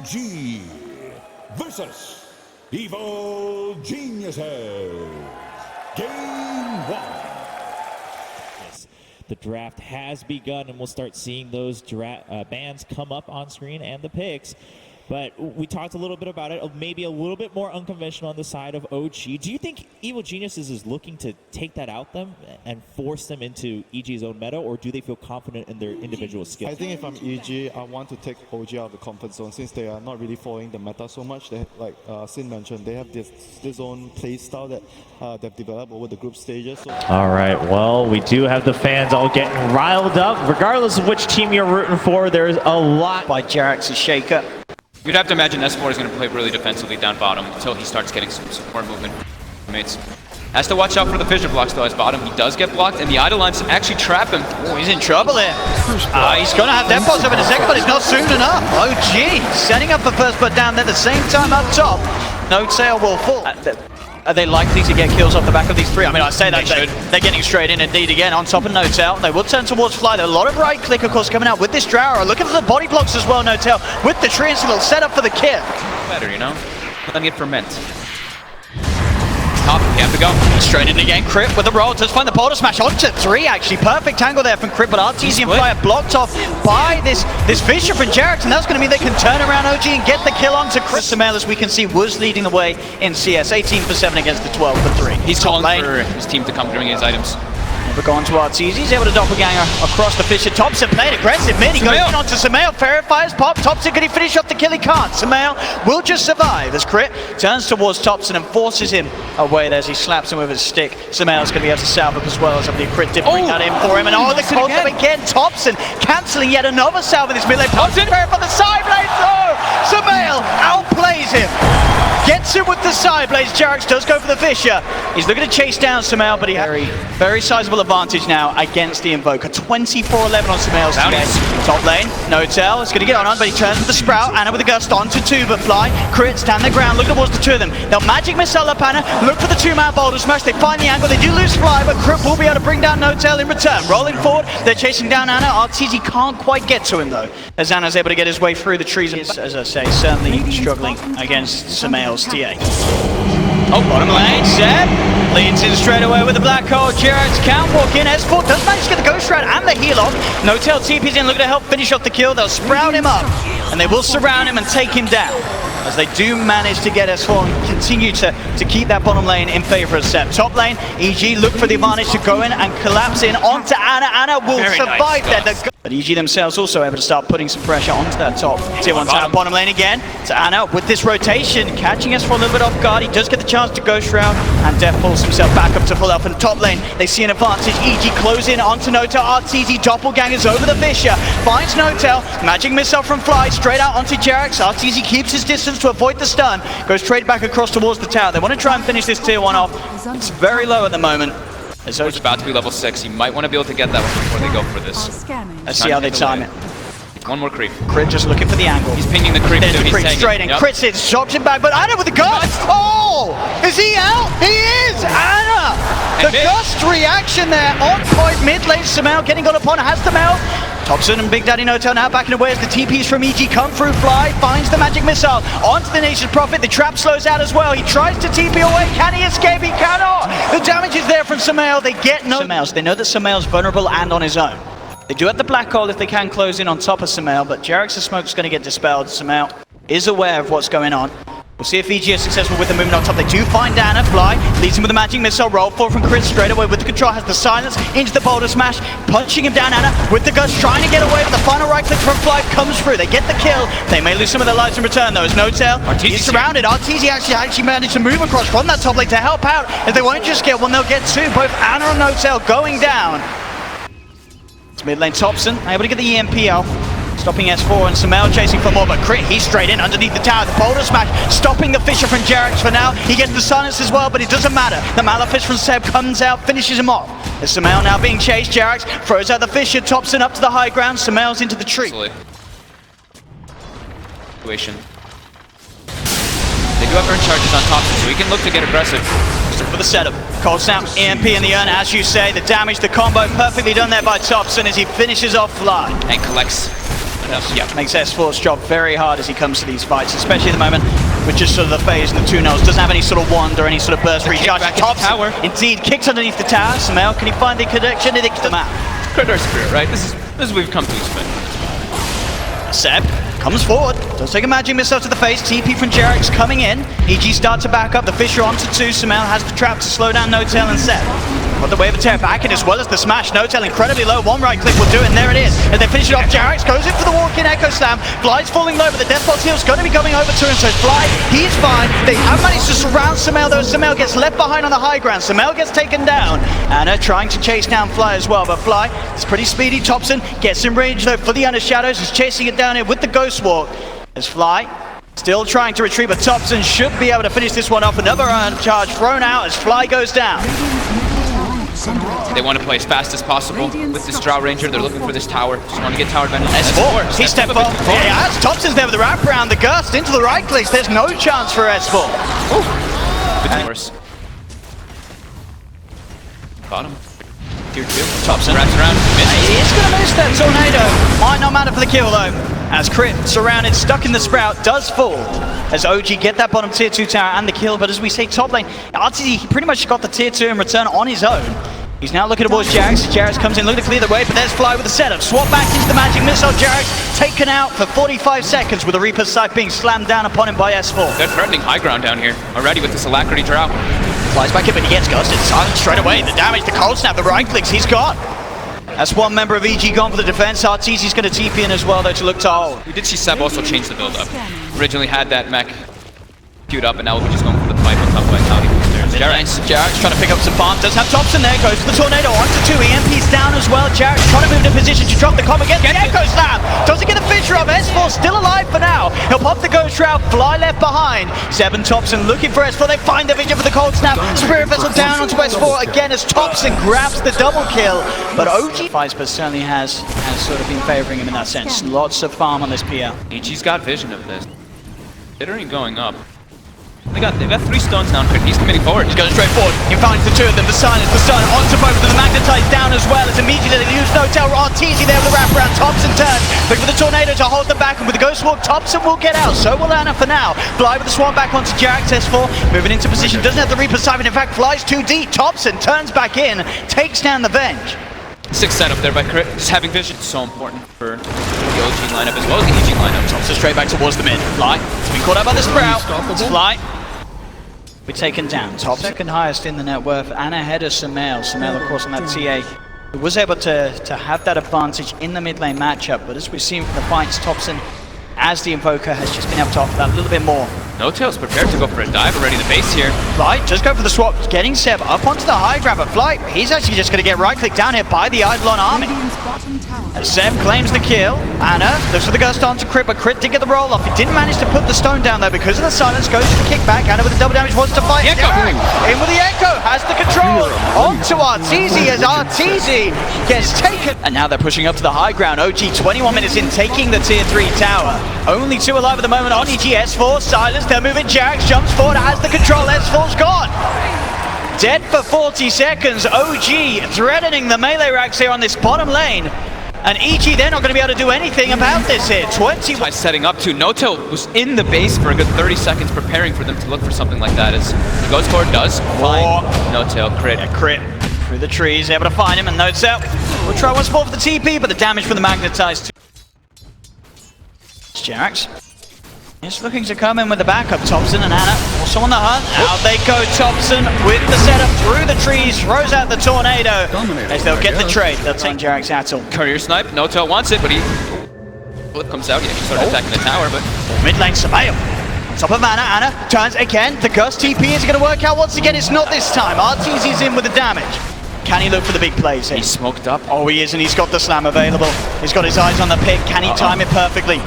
EG versus Evil Geniuses. Game 1. The draft has begun, and we'll start seeing those bands come up on screen and the picks. But we talked a little bit about it, maybe a little bit more unconventional on the side of OG. Do you think Evil Geniuses is looking to take that out them and force them into EG's own meta, or do they feel confident in their individual skills? I think if I'm EG, I want to take OG out of the comfort zone since they are not really following the meta so much. They, like Sin mentioned, they have this own play style that they've developed over the group stages. So. All right, well, we do have the fans all getting riled up. Regardless of which team you're rooting for, there's a lot by Jarek's shaker. You'd have to imagine S4 is going to play really defensively down bottom until he starts getting some more movement from mates. Has to watch out for the fissure blocks though as bottom. He does get blocked, and the Idolines actually trap him. Oh, he's in trouble here. He's going to have death box up in a second, but it's not soon enough. OG setting up the first put down there at the same time up top. No tail will fall. Are they likely to get kills off the back of these three? I mean, I say that they're getting straight in indeed again on top of No-Tail. They will turn towards Fly. There's a lot of right click, of course, coming out with this Drower. Look at the body blocks as well, No-Tail, with the tree and a little setup for the kill. Better, you know? Letting it ferment. Top, you have to go. Straight in again, Crypt with a roll. Does find the boulder smash onto three, actually. Perfect angle there from Crypt, but RTZ and Fly are blocked off by this Fissure from Jarek, and that's going to mean they can turn around OG and get the kill onto Crypt. Sumail, as we can see, was leading the way in CS. 18 for 7 against the 12 for 3. He's calling for his team to come bring his items. We're going to RTZ. He's able to doppelganger across the Fissure. Topson played aggressive mid. He goes in onto Sumail. Verifies pop. Topson, can he finish off the kill? He can't. Sumail will just survive as Crit turns towards Topson and forces him away there as he slaps him with his stick. Sumail's going to be able to salve up as well as the Crit did bring that in for him. And the close up again. Topson cancelling yet another salve in this mid lane. Topson verify the side blade throw. Sumail outplays him. Gets him with the side blades. Jarek does go for the Fissure. He's looking to chase down Sumail, but he has very sizable advantage now against the Invoker. 24-11 on Sumail's team. Top lane, No-Tail is going to get on, but he turns with the Sprout. Ana with the Gust onto two, but Fly. Crit stand their ground, look towards the two of them. They'll Magic Missile up Ana, look for the two-man boulder smash. They find the angle, they do lose Fly, but Crit will be able to bring down No-Tail in return. Rolling forward, they're chasing down Ana. RTZ can't quite get to him though, as Ana's able to get his way through the trees. As I say, certainly struggling against Sumail's TA. Oh, bottom lane, Zeb leads in straight away with the black hole. Jarek's can't walk in. S4 does manage to get the Ghost Shroud and the heal off. No-Tail TP's in, looking to help finish off the kill. They'll sprout him up, and they will surround him and take him down. As they do manage to get S4 and continue to keep that bottom lane in favor of Zeb. Top lane, EG look for the advantage to go in and collapse in onto Ana. Ana will survive that. But EG themselves also able to start putting some pressure onto that top tier 1 tower. Bottom lane again to Ana with this rotation, catching S4 a little bit off guard. He does get the chance to Ghost Shroud, and Def pulls himself back up to full health. In the top lane, they see an advantage. EG close in onto No-Tail. RTZ doppelgangers over the Fissure. Finds No-Tail. Magic Missile from Fly straight out onto Jarek. RTZ keeps his distance to avoid the stun. Goes straight back across towards the tower. They want to try and finish this tier 1 off. It's very low at the moment. So it's about to be level 6. You might want to be able to get that one before they go for this. Let's see how they time it. One more creep. Crit just looking for the angle. He's pinging the creep. There's the creep straight in. Crit sits, chops him back, but Ana with the Gust! Oh! Is he out? He is! Ana! The Gust reaction there on point mid lane. Sumail getting got upon, has the melt. Topson and Big Daddy No-Tail now backing away as the TPs from EG come through. Fly finds the Magic Missile onto the Nation's Prophet. The trap slows out as well. He tries to TP away. Can he escape? He cannot! The damage is there from Sumail. They get Sumail. They know that Sumail's vulnerable and on his own. They do have the black hole if they can close in on top of Sumail, but Jarek's smoke's going to get dispelled. Sumail is aware of what's going on. We'll see if EG is successful with the movement on top. They do find Ana. Fly leads him with a Magic Missile. Roll forward from Chris straight away with the control. Has the silence into the boulder smash. Punching him down, Ana with the Gust. Trying to get away, but the final right click from Fly comes through. They get the kill. They may lose some of their lives in return though, as No-Tail is surrounded. RTZ actually managed to move across from that top lane to help out. If they won't just get one, they'll get two. Both Ana and No-Tail going down. It's mid lane Topson, able to get the EMP off. Stopping S4 and Sumail chasing for more, but Crit, he's straight in underneath the tower. The boulder smash, stopping the Fissure from Jarek for now. He gets the silence as well, but it doesn't matter. The Malefice from Seb comes out, finishes him off. As Sumail now being chased, Jarek throws out the Fissure, Topson up to the high ground, Sumail's into the tree. Situation. They do have earn charges on Topson, so he can look to get aggressive. For the setup, Cold Snap, EMP in the urn, as you say, the damage, the combo perfectly done there by Topson as he finishes off Fly. And collects enough. Yeah, makes S4's job very hard as he comes to these fights, especially at the moment with just sort of the phase and the 2-0s. Doesn't have any sort of wand or any sort of burst recharge. Tower. Indeed, kicks underneath the tower. Sumail, can he find the connection? It hits the map. Critter Spirit, right? This is what we've come to expect. Seb comes forward, does take a magic missile to the face. TP from Jerax coming in. EG start to back up. The Fisher onto 2. Sumail has the trap to slow down N0tail and Seb. Got the wave attack back in as well as the smash. N0tail incredibly low. One right click will do it, and there it is. As they finish it off, Jerax goes in for the walk-in Echo Slam. Fly's falling low, but the Death Box heal's going to be coming over to him. So Fly, he's fine. They have managed to surround Sumail, though. Sumail gets left behind on the high ground. Sumail gets taken down. Anna trying to chase down Fly as well, but Fly is pretty speedy. Topson gets in range though for the Under Shadows. He's chasing it down here with the Ghost Walk. As Fly still trying to retrieve, but Topson should be able to finish this one off. Another charge thrown out as Fly goes down. They want to play as fast as possible with this Drow Ranger. They're looking for this tower. Just want to get tower advantage. S4, he stepped up. Yeah, Topson's there with the wraparound. The Gust into the right clicks. There's no chance for S4. Good worse. Bottom. Tier 2. Topson wraps around. Misses. He's going to miss that tornado. Might not matter for the kill though. As Crit, surrounded, stuck in the Sprout, does fall. As OG get that bottom tier 2 tower and the kill, but as we say top lane, RTZ, he pretty much got the tier 2 in return on his own. He's now looking towards Jerax. Jerax comes in, looking to clear the way, but there's Fly with the setup. Swap back into the magic missile. Jerax taken out for 45 seconds with the Reaper's Scythe being slammed down upon him by S4. They're threatening high ground down here already with this Alacrity Drow. Flies back in, but he gets ghosted. Silent straight away. The damage, the cold snap, the right clicks, he's gone. That's one member of EG gone for the defense. RTZ's going to TP in as well, though, to look to hold. We did see Seb also change the build up. Originally had that mech queued up, and now we're just going for the pipe on top of Vitality boosters. Jerax trying to pick up some farm. Does have Topson there. Goes for the tornado onto 2. EMP's down as well. Jerax trying to move into position to drop the comp against the Echo Slam. Doesn't get the Fisher up. S4 still alive for now. He'll pop the Ghost Shroud. Fly left behind. Seb and Topson looking for S4. They find the vision for the cold snap. Spirit Vessel down onto S4 again as Topson grabs the double kill. But OG Viper certainly has sort of been favoring him in that sense. Lots of farm on this PL. EG's got vision of this. They're already going up. They've got 3 stones now. He's committing forward. He's going straight forward. He finds the 2 of them. The Silence, the Stun onto both of them. The Magnetize down as well as immediately they use N0tail. RTZ there with the wraparound. Topson turns. Looking for the tornado to hold them back. And with the Ghost Walk, Topson will get out. So will Anna for now. Fly with the swan back onto Jerax. S4 moving into position. Doesn't have the Reaper Siphon. In fact, flies too deep. Topson turns back in. Takes down the Venge. 6 setup there by Crit. Just having vision is so important for the OG lineup as well as the EG lineup. Topson straight back towards the mid. Fly. He's been caught out by the Sprout. It's Fly. We're taken down. Top second highest in the net worth and ahead of Sumail. Sumail, of course, on that TA, who was able to have that advantage in the mid lane matchup. But as we've seen from the fights, Topson, as the Invoker, has just been able to offer that a little bit more. N0tail's prepared to go for a dive already. The base here. Fly, just go for the swap. Getting Seb up onto the high grab. But Fly, he's actually just going to get right click down here by the Eidolon army. As Seb claims the kill, Anna looks for the Ghost onto Crit, but Crit did get the roll off. He didn't manage to put the stone down though because of the silence. Goes for the kickback. Anna with the double damage wants to fight. Echo. In with the Echo, has the control. Onto RTZ as RTZ gets taken. And now they're pushing up to the high ground. OG 21 minutes in, taking the tier 3 tower. Only 2 alive at the moment on EG. S4, silence, they're moving. Jerax jumps forward, has the control. S4's gone. Dead for 40 seconds. OG threatening the melee racks here on this bottom lane. And EG, they're not going to be able to do anything about this here. 20. By setting up to N0tail was in the base for a good 30 seconds preparing for them to look for something like that. As he goes forward, does find N0tail. Crit. Yeah, Crit through the trees, able to find him, and N0tail will try once more for the TP, but the damage from the Magnetize. It's Jerax. He's looking to come in with the backup. Topson and Anna also on the hunt. Out they go. Topson with the setup through the trees, throws out the tornado as they'll get the trade. They'll take Jerax Attle. Career snipe. N0tail wants it, but he flip comes out. Yeah, he started attacking the tower, but mid lane Sumail. Top of Anna. Anna turns again. The Gust TP is going to work out once again. It's not this time. RTZ's in with the damage. Can he look for the big plays here? He's smoked up. Oh, he is, and he's got the slam available. He's got his eyes on the pick. Can he time it perfectly?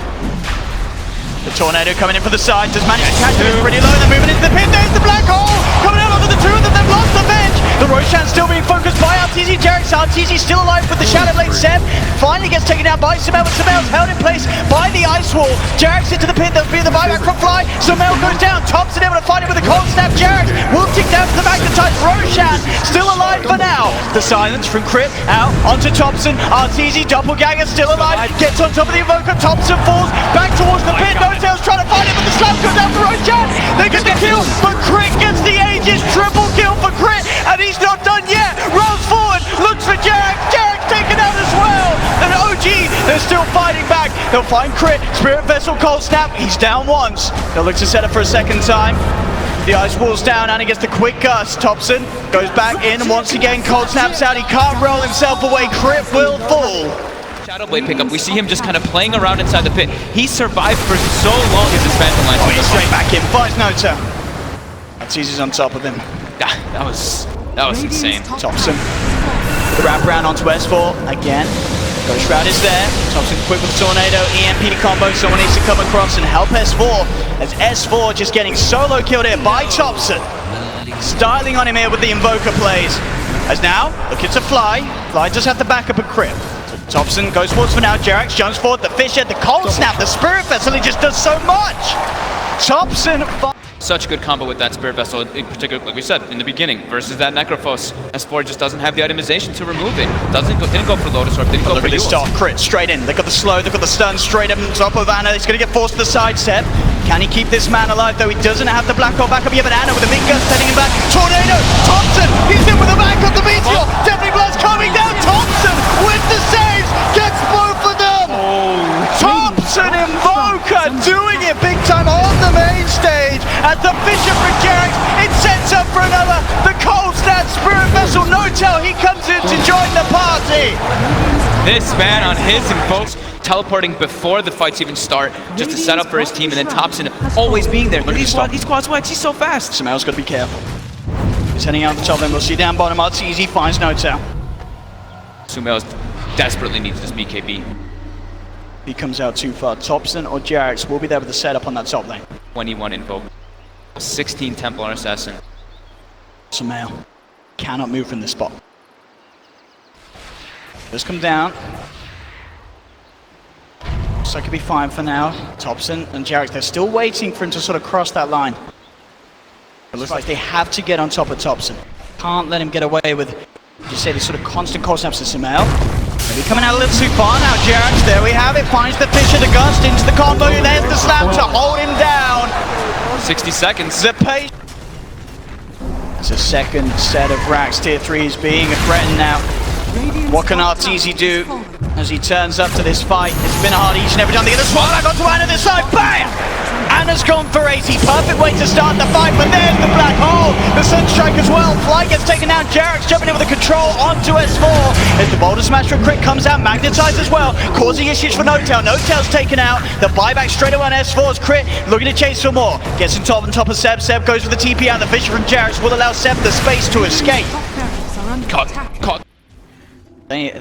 The tornado coming in for the side, does manage to catch him pretty low, they're moving into the pit, there's the black hole! Coming out onto the 2 of them, they've lost the bench! The Roshan still being focused by RTZ. Jerax. RTZ still alive with the Shadow Blade. Seb finally gets taken down by Sumail, but Sumail's held in place by the ice wall. Jerax into the pit, there'll be the buyback from Fly. Sumail goes down, Topson able to fight it with a cold snap. Jerax will tick down to the Magnetize. Roshan still alive for now. The silence from Crit out onto Topson. RTZ doppelganger still alive. Gets on top of the Invoker. Topson falls back towards the pit. No-Tail's trying to find him, but the slap goes down for Rochat. They get the kill, but Crit gets the Aegis. Triple kill for Crit, and he's not done yet. Rolls forward, looks for Jarek. Jarek's taken out as well. And OG, they're still fighting back. They'll find Crit. Spirit Vessel cold snap. He's down once. They'll look to set up for a second time. The ice wall's down and he gets the quick gust. Topson goes back in and once again cold snaps out. He can't roll himself away. Crit will fall. Shadow Blade pickup. We see him just kind of playing around inside the pit. He survived for so long as his Phantom Lance. Oh, he's straight back in. Finds Nota. Arteezy's on top of him. That was insane. Topson. The wraparound onto S4 again. Ghost Shroud is there. Topson quick with the Tornado, EMP combo. Someone needs to come across and help S4. As S4 just getting solo killed here by Topson. Styling on him here with the Invoker plays. As now, looking to Fly. Fly does have the backup of Crit. So Topson goes forwards for now. Jerax jumps forward. The Fish Head, the Cold Snap, the Spirit Vessel. He just does so much. Topson. Such a good combo with that Spirit Vessel, in particular, like we said in the beginning, versus that Necrophos. S4 just doesn't have the itemization to remove it. Didn't go for Lotus Orb, didn't go for this start. Crit straight in. They got the slow, they got the stun straight up on top of Anna. He's going to get forced to the sidestep. Can he keep this man alive though? He doesn't have the Black Hole backup. You have an Anna with a big gust sending him back. Tornado! Topson! He's in with the back of the Meteor! Deadly Blast coming down! Topson with the saves! Gets both of them! Topson Invoker doing it big time on the main stage at the Bishop for Jerax. It sets up for another. The Cold Snap Spirit Vessel No-Tail. He comes in to join the party. This man on his Invokes teleporting before the fights even start, just to set up for his team, and then Topson always being there. Look at these Quas Wex, he's so fast. Samael's got to be careful. He's heading out the top end. We'll see down bottom. Arteezy finds No-Tail. Sumail desperately needs this BKB. He comes out too far. Topson or Jerax will be there with the setup on that top lane. 21 Invoke. 16 Templar Assassin. Samael cannot move from this spot. Just come down. So it could be fine for now. Topson and Jerax, they're still waiting for him to sort of cross that line. It looks like they have to get on top of Topson. Can't let him get away with, you say, these sort of constant cold snaps to Samael. Maybe coming out a little too far now, Jerax. There we have it. Finds the Fish of the Gust into the combo. There's the slap to hold him down. 60 seconds. The pace. It's a second set of racks. Tier 3 is being threatened now. What can Arteezy do as he turns up to this fight? It's been hard each and every time they get the swap back onto Anna this side. Bam! Anna's gone for 80. Perfect way to start the fight, but there's the Black Hole. The Sunstrike as well. Fly gets taken down. Jerax jumping in with the control onto S4. As the Boulder Smash from Crit comes out, magnetized as well, causing issues for No-Tail. No-Tail's taken out. The buyback straight away on S4's Crit, looking to chase for more. Gets on top of Seb. Seb goes for the TP out. The Vision from Jerax will allow Seb the space to escape. Caught. They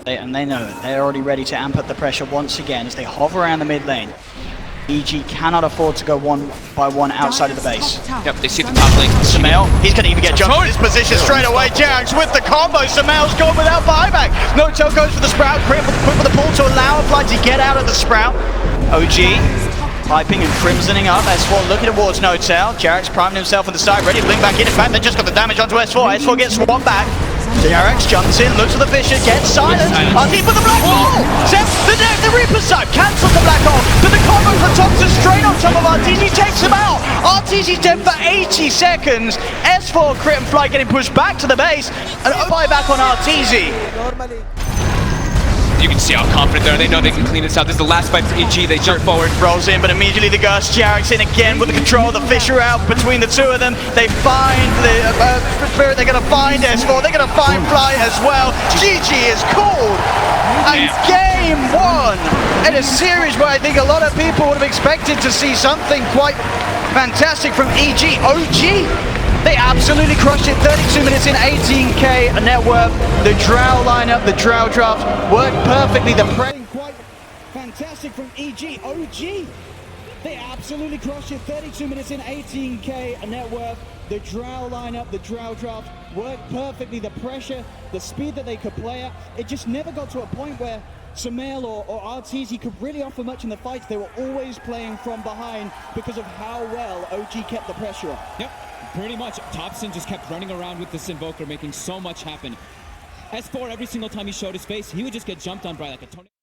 know it. They're already ready to amp up the pressure once again as they hover around the mid lane. EG cannot afford to go one by one outside of the base. Yep, they see the top lane. Samael, he's going to even get jumped in this position straight away. Jerax with the combo. Samael's gone without buyback. No-Tail goes for the Sprout. Crit for the pull to allow Fly to get out of the Sprout. OG piping and crimsoning up. S4 looking towards No-Tail. Jerax priming himself on the side, ready to blink back in. In fact, they just got the damage onto S4. S4 gets swapped back. Jerax jumps in, looks at the Fisher, gets silent. Arteezy with the Black Hole! The Reaper side cancels the Black Hole, but the combo from Topson straight on top of Arteezy takes him out. Arteezy's dead for 80 seconds. S4 Crit and Fly getting pushed back to the base, and a buyback on Arteezy. You can see how confident they are. They know they can clean this out. This is the last fight for EG. They jump forward. Rolls in, but immediately the Gust. Jerax in again with the control. The Fisher out between the two of them. They find the Spirit. They're going to find S4. They're going to find Fly as well. GG is called. And game one in a series where I think a lot of people would have expected to see something quite fantastic from EG. OG. They absolutely crushed it. 32 minutes in, 18k net worth. The Drow lineup, the Drow draft worked perfectly. The prey quite fantastic from EG. OG. They absolutely crushed it. 32 minutes in, 18k net worth. The Drow lineup, the Drow draft worked perfectly. The pressure, the speed that they could play at. It just never got to a point where Samael or Arteezy could really offer much in the fights. They were always playing from behind because of how well OG kept the pressure on. Yep. Pretty much, Topson just kept running around with this Invoker, making so much happen. S4, every single time he showed his face, he would just get jumped on by like a tornado.